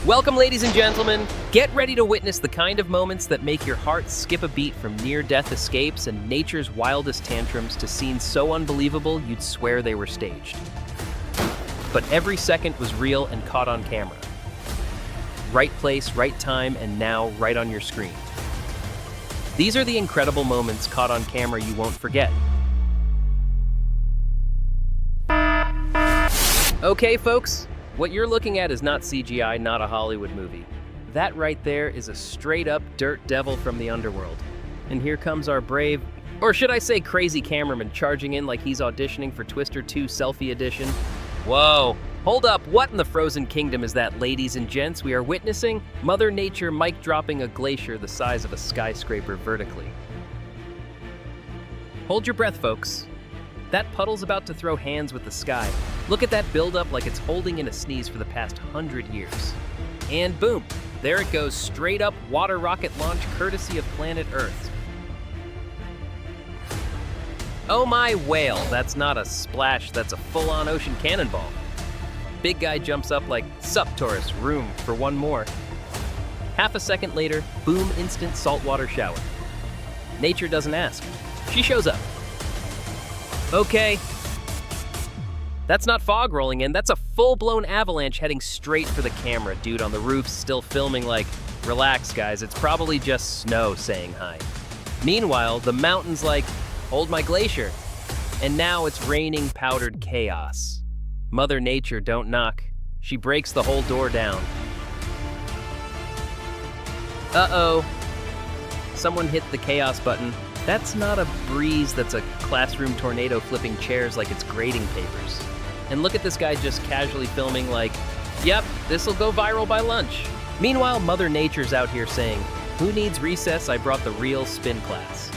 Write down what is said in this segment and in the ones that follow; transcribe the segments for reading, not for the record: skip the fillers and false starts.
Welcome, ladies and gentlemen. Get ready to witness the kind of moments that make your heart skip a beat, from near-death escapes and nature's wildest tantrums to scenes so unbelievable you'd swear they were staged. But every second was real and caught on camera. Right place, right time, and now right on your screen. These are the incredible moments caught on camera you won't forget. Okay, folks, what you're looking at is not CGI, not a Hollywood movie. That right there is a straight-up dirt devil from the underworld. And here comes our brave, or should I say crazy cameraman, charging in like he's auditioning for Twister 2 Selfie Edition. Whoa, hold up, what in the frozen kingdom is that, ladies and gents? We are witnessing Mother Nature mic-dropping a glacier the size of a skyscraper vertically. Hold your breath, folks. That puddle's about to throw hands with the sky. Look at that buildup like it's holding in a sneeze for the past 100 years. And boom, there it goes, straight up water rocket launch courtesy of planet Earth. Oh my whale, that's not a splash, that's a full-on ocean cannonball. Big guy jumps up like, sup tourist, room for one more. Half a second later, boom, instant saltwater shower. Nature doesn't ask, she shows up. Okay, that's not fog rolling in, that's a full-blown avalanche heading straight for the camera. Dude on the roof's still filming like, relax guys, it's probably just snow saying hi. Meanwhile, the mountain's like, hold my glacier. And now it's raining powdered chaos. Mother Nature, don't knock. She breaks the whole door down. Uh-oh. Someone hit the chaos button. That's not a breeze, that's a classroom tornado flipping chairs like it's grading papers. And look at this guy just casually filming like, yep, this'll go viral by lunch. Meanwhile, Mother Nature's out here saying, who needs recess? I brought the real spin class.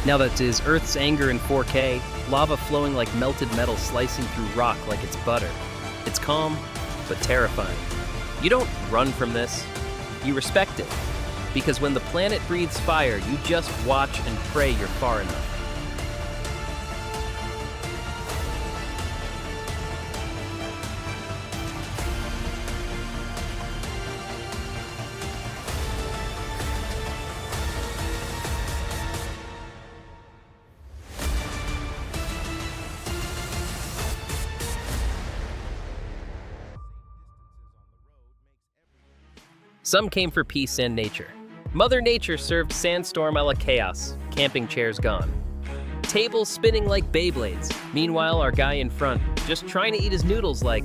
Now that is Earth's anger in 4K, lava flowing like melted metal slicing through rock like it's butter. It's calm, but terrifying. You don't run from this, you respect it. Because when the planet breathes fire, you just watch and pray you're far enough. Some came for peace and nature. Mother Nature served sandstorm a la chaos, camping chairs gone. Tables spinning like Beyblades. Meanwhile, our guy in front, just trying to eat his noodles like...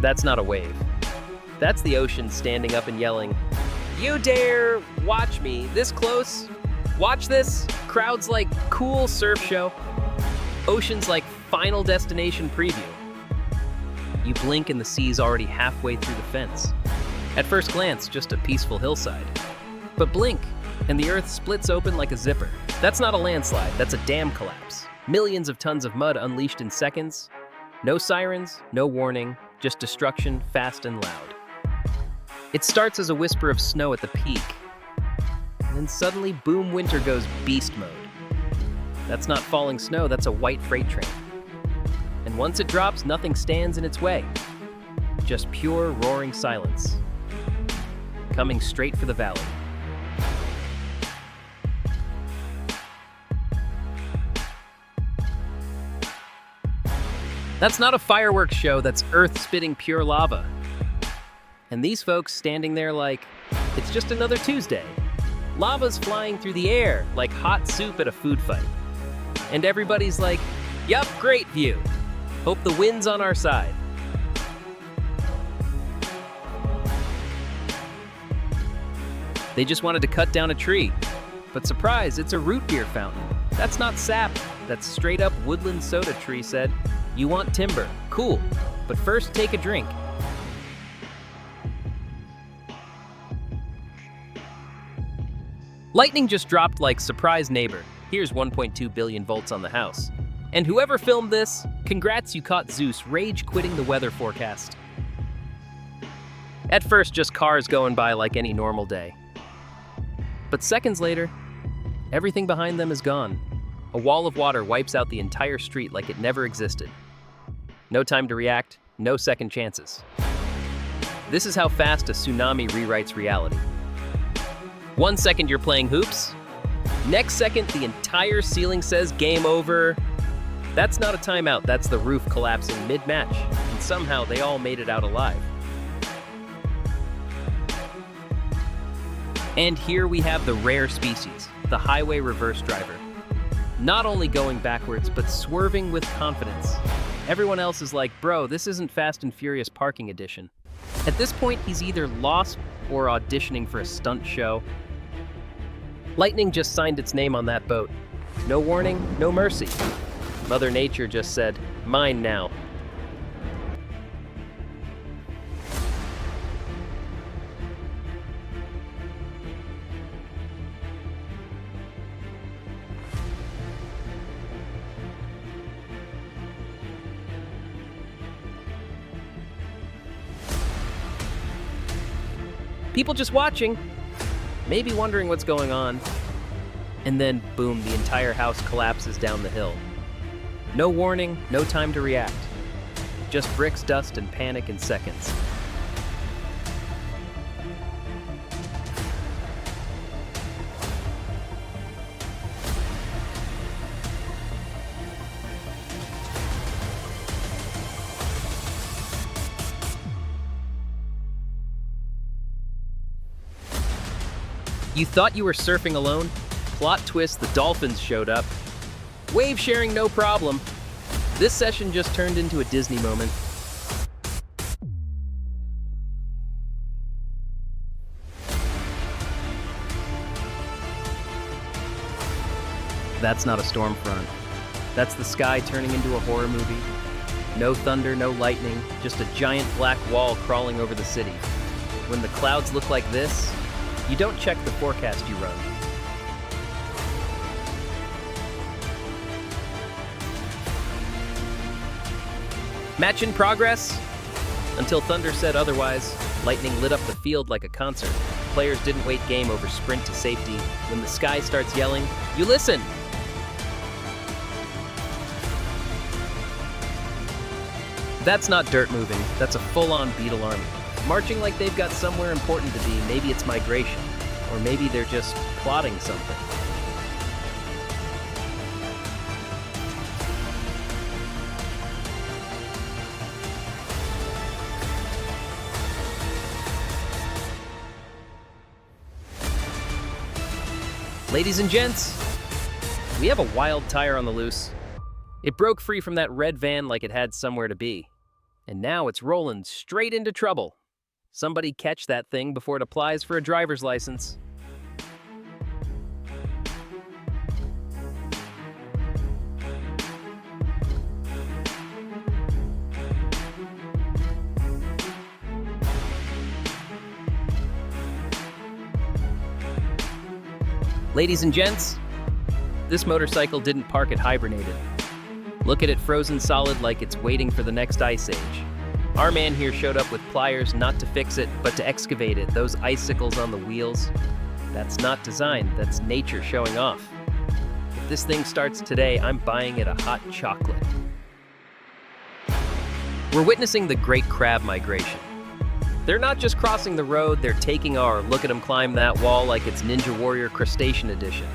That's not a wave. That's the ocean standing up and yelling, you dare watch me this close? Watch this? Crowds like cool surf show. Ocean's like final destination preview. You blink and the sea's already halfway through the fence. At first glance, just a peaceful hillside. But blink, and the earth splits open like a zipper. That's not a landslide, that's a dam collapse. Millions of tons of mud unleashed in seconds. No sirens, no warning, just destruction, fast and loud. It starts as a whisper of snow at the peak. And then suddenly, boom, winter goes beast mode. That's not falling snow, that's a white freight train. And once it drops, nothing stands in its way. Just pure, roaring silence. Coming straight for the valley. That's not a fireworks show, that's Earth spitting pure lava. And these folks standing there like, it's just another Tuesday. Lava's flying through the air like hot soup at a food fight. And everybody's like, yup, great view. Hope the wind's on our side. They just wanted to cut down a tree. But surprise, it's a root beer fountain. That's not sap. That's straight up woodland soda, tree said. You want timber. Cool. But first, take a drink. Lightning just dropped like surprise neighbor. Here's 1.2 billion volts on the house. And whoever filmed this, congrats, you caught Zeus rage quitting the weather forecast. At first, just cars going by like any normal day. But seconds later, everything behind them is gone. A wall of water wipes out the entire street like it never existed. No time to react, no second chances. This is how fast a tsunami rewrites reality. 1 second you're playing hoops, next second the entire ceiling says game over. That's not a timeout, that's the roof collapsing mid-match, and somehow they all made it out alive. And here we have the rare species, the highway reverse driver. Not only going backwards, but swerving with confidence. Everyone else is like, bro, this isn't Fast and Furious Parking Edition. At this point, he's either lost or auditioning for a stunt show. Lightning just signed its name on that boat. No warning, no mercy. Mother Nature just said, mine now. People just watching, maybe wondering what's going on. And then, boom, the entire house collapses down the hill. No warning, no time to react. Just bricks, dust, and panic in seconds. You thought you were surfing alone? Plot twist, the dolphins showed up. Wave sharing, no problem. This session just turned into a Disney moment. That's not a storm front. That's the sky turning into a horror movie. No thunder, no lightning, just a giant black wall crawling over the city. When the clouds look like this, you don't check the forecast you run. Match in progress? Until thunder said otherwise, lightning lit up the field like a concert. Players didn't wait game over sprint to safety. When the sky starts yelling, you listen! That's not dirt moving, that's a full-on beetle army. Marching like they've got somewhere important to be. Maybe it's migration, or maybe they're just plotting something. Ladies and gents, we have a wild tire on the loose. It broke free from that red van like it had somewhere to be. And now it's rolling straight into trouble. Somebody catch that thing before it applies for a driver's license. Ladies and gents, this motorcycle didn't park it hibernated. Look at it frozen solid like it's waiting for the next ice age. Our man here showed up with pliers not to fix it, but to excavate it. Those icicles on the wheels, that's not design, that's nature showing off. If this thing starts today, I'm buying it a hot chocolate. We're witnessing the great crab migration. They're not just crossing the road, they're taking our look at them climb that wall like it's Ninja Warrior Crustacean Edition.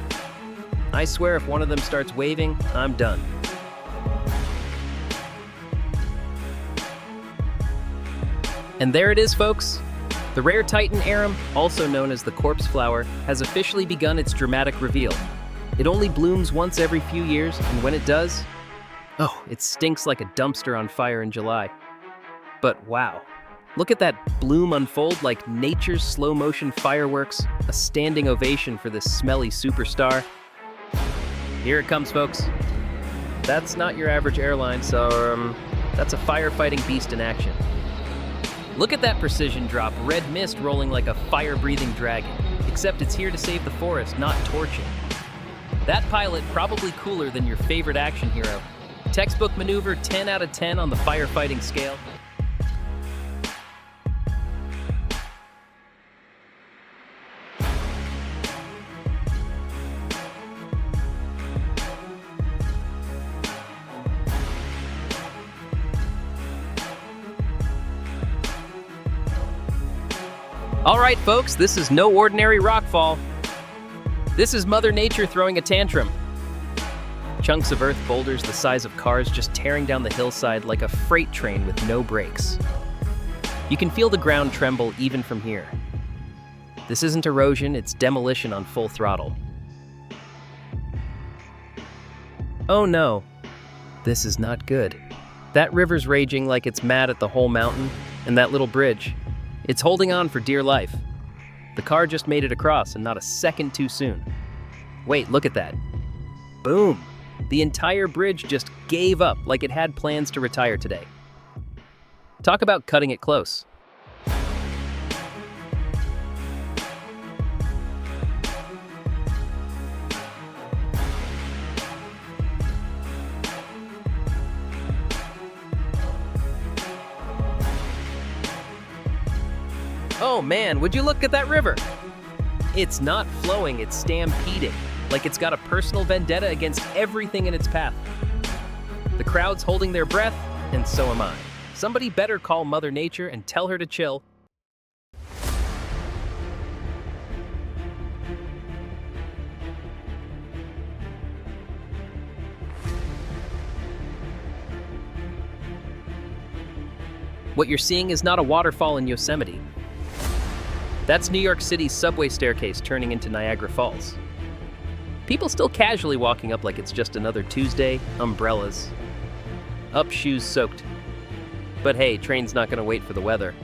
I swear if one of them starts waving, I'm done. And there it is, folks. The rare Titan arum, also known as the corpse flower, has officially begun its dramatic reveal. It only blooms once every few years, and when it does, oh, it stinks like a dumpster on fire in July. But wow, look at that bloom unfold like nature's slow-motion fireworks, a standing ovation for this smelly superstar. Here it comes, folks. That's not your average airline, so that's a firefighting beast in action. Look at that precision drop, red mist rolling like a fire-breathing dragon. Except it's here to save the forest, not torching. That pilot probably cooler than your favorite action hero. Textbook maneuver, 10 out of 10 on the firefighting scale. All right, folks, this is no ordinary rockfall. This is Mother Nature throwing a tantrum. Chunks of earth boulders the size of cars just tearing down the hillside like a freight train with no brakes. You can feel the ground tremble even from here. This isn't erosion, it's demolition on full throttle. Oh no, this is not good. That river's raging like it's mad at the whole mountain, and that little bridge. It's holding on for dear life. The car just made it across, and not a second too soon. Wait, look at that. Boom! The entire bridge just gave up like it had plans to retire today. Talk about cutting it close. Oh man, would you look at that river? It's not flowing, it's stampeding, like it's got a personal vendetta against everything in its path. The crowd's holding their breath, and so am I. Somebody better call Mother Nature and tell her to chill. What you're seeing is not a waterfall in Yosemite. That's New York City's subway staircase turning into Niagara Falls. People still casually walking up like it's just another Tuesday, umbrellas. Up, shoes soaked. But hey, train's not gonna wait for the weather.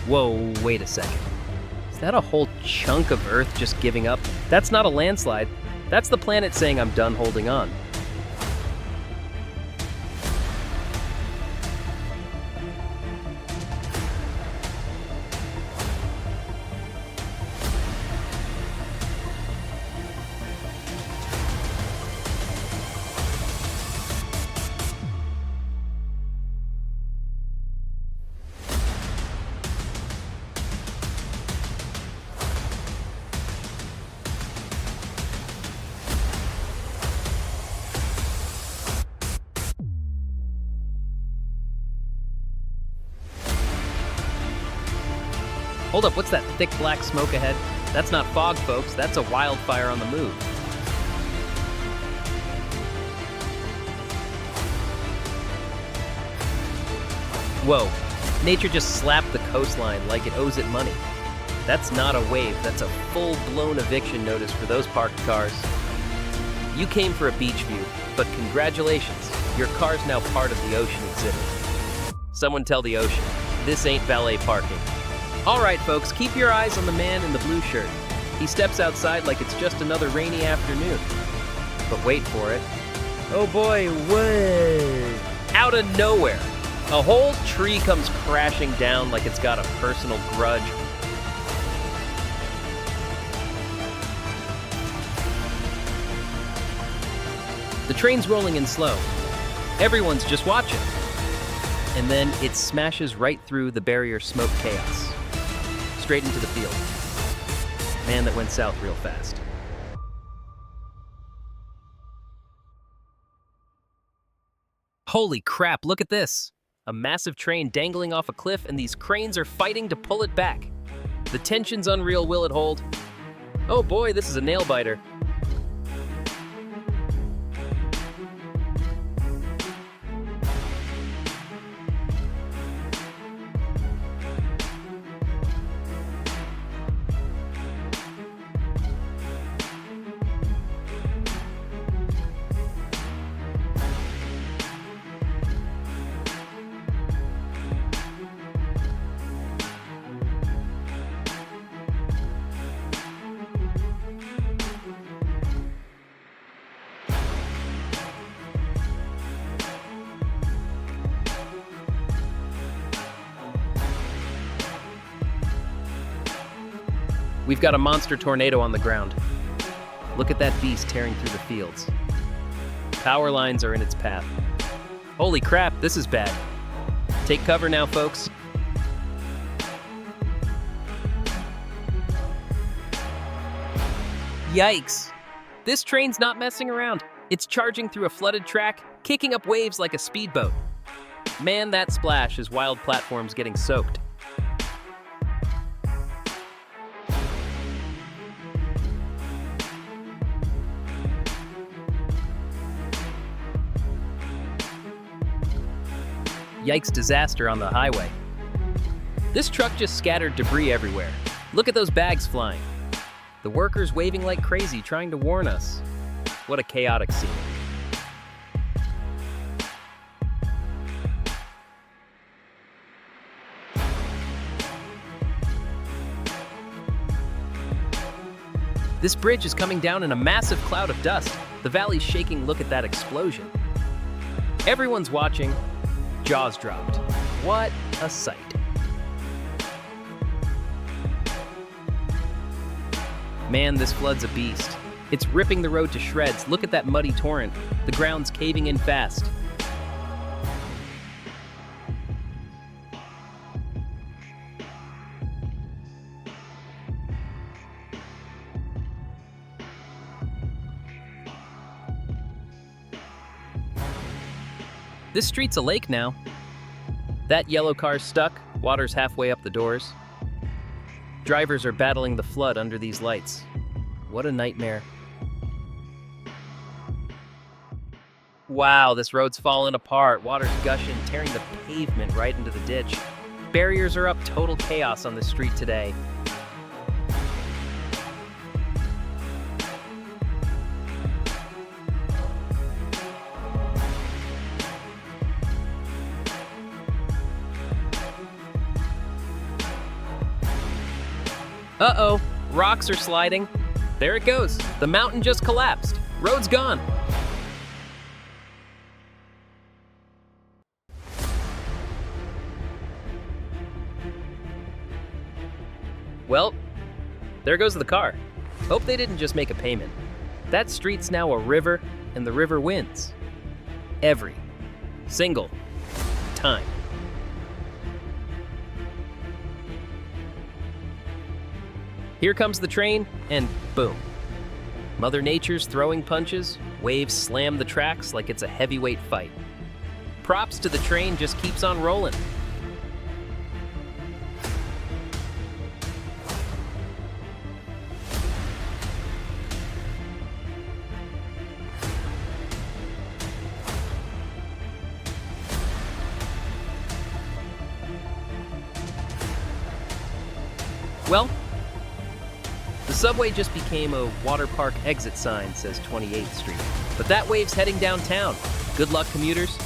Whoa, wait a second. Is that a whole chunk of Earth just giving up? That's not a landslide. That's the planet saying I'm done holding on. Hold up, what's that thick black smoke ahead? That's not fog, folks. That's a wildfire on the move. Whoa, nature just slapped the coastline like it owes it money. That's not a wave, that's a full-blown eviction notice for those parked cars. You came for a beach view, but congratulations, your car's now part of the ocean exhibit. Someone tell the ocean, this ain't valet parking. All right, folks, keep your eyes on the man in the blue shirt. He steps outside like it's just another rainy afternoon. But wait for it. Oh boy, whoa! Out of nowhere, a whole tree comes crashing down like it's got a personal grudge. The train's rolling in slow. Everyone's just watching. And then it smashes right through the barrier smoke chaos. Straight into the field. Man, that went south real fast. Holy crap, look at this. A massive train dangling off a cliff, and these cranes are fighting to pull it back. The tension's unreal, will it hold? Oh boy, this is a nail-biter. We've got a monster tornado on the ground. Look at that beast tearing through the fields. Power lines are in its path. Holy crap, this is bad. Take cover now, folks. Yikes. This train's not messing around. It's charging through a flooded track, kicking up waves like a speedboat. Man, that splash is wild platforms getting soaked. Yikes, disaster on the highway. This truck just scattered debris everywhere. Look at those bags flying. The workers waving like crazy, trying to warn us. What a chaotic scene. This bridge is coming down in a massive cloud of dust. The valley's shaking. Look at that explosion. Everyone's watching. Jaws dropped. What a sight. Man, this flood's a beast. It's ripping the road to shreds. Look at that muddy torrent. The ground's caving in fast. This street's a lake now. That yellow car's stuck. Water's halfway up the doors. Drivers are battling the flood under these lights. What a nightmare. Wow, this road's falling apart. Water's gushing, tearing the pavement right into the ditch. Barriers are up. Total chaos on the street today. Uh-oh, rocks are sliding. There it goes. The mountain just collapsed. Road's gone. Well, there goes the car. Hope they didn't just make a payment. That street's now a river, and the river wins. Every single time. Here comes the train, and boom. Mother Nature's throwing punches, waves slam the tracks like it's a heavyweight fight. Props to the train, just keeps on rolling. Well, the subway just became a water park exit sign, says 28th Street. But that wave's heading downtown. Good luck, commuters.